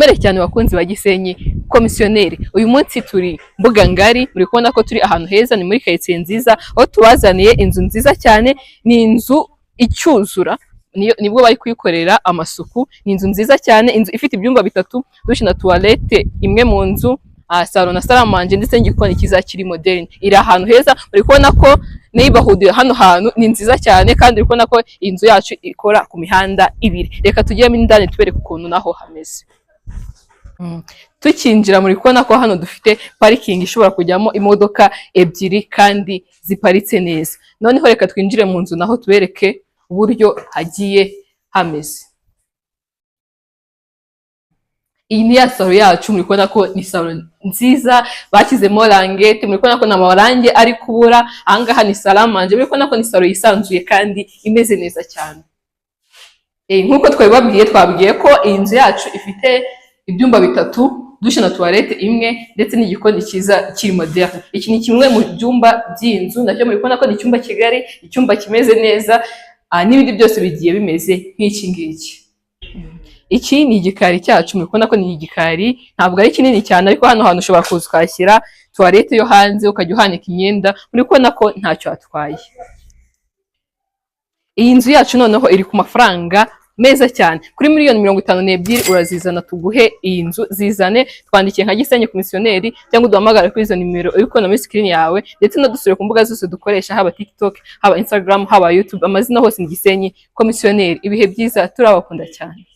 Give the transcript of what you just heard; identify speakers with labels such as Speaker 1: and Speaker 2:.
Speaker 1: mukomere cyane bakunzi ba Gisenyi komisiyoneri. Uyu munsi turi Mbuga Ngari, muri kubona ko turi ahantu heza, ni muri quartier nziza, aho tubazaniye inzu nziza cyane. Ni inzu icyuzura, nibwo bari kuyikorera amasuku. Ni inzu nziza cyane, inzu ifite ibyumba bitatu, dushe na toilette imwe mu nzu, salon na salamanje ndetse n'igikoni kiza kiri moderne. Iri ahantu heza, muri kubona ko neighborhood hano hantu ni nziza cyane, kandi uri kubona ko inzu yacu ikora ku mihanda ibiri. Reka tugiremo indani tubereke ukuntu naho hameze. Tukinjira muri kubona ko hano dufite parking ishobora kujyamo imodoka ebyiri kandi ziparitse neza. Noneho reka twinjire mu nzu naho tubereke uburyo hagiye hameze. Iyi ni ya salo yacu, muri kubona ko ni salo nziza, bakizemo rangete, muri kubona ko na marange ari kubura. Ahangaha ni salamanje, muri kubona ko ni salo yisanzuye kandi imeze neza cyane. Nkuko twabwiye ko iyi nzu yacu ifite ibyumba bitatu, dushe na toilette imwe ndetse n'igikoni cyiza kiri moderne. Iki ni kimwe mu byumba by'inzu, nacyo muri kubona ko ni icyumba kigari, icyumba kimeze neza, n'ibindi byose bigiye bimeze nk'iki ngiki. Iki ni igikari cyacu, muri kubona ko ni igikari, ntabwo ari kinini cyane, ariko hano hantu ushobora kuza ukashyira toilette yo hanze, ukajya uhanika imyenda, muri kubona ko ntacyo atwaye. Iyi nzu yacu noneho iri ku mafaranga meza cyane, kuri $52,000 urazizana tuguhe iyi nzu. Zizane, twandikiye nka Gisenyi komisiyoneri, cyangwa uduhamagare kuri izo nimero uri kubona muri screen yawe, ndetse no dusure ku mbuga zose dukoresha, haba TikTok, haba Instagram, haba YouTube, amazina hose ni Gisenyi komisiyoneri. Ibihe byiza, turabakunda cyane.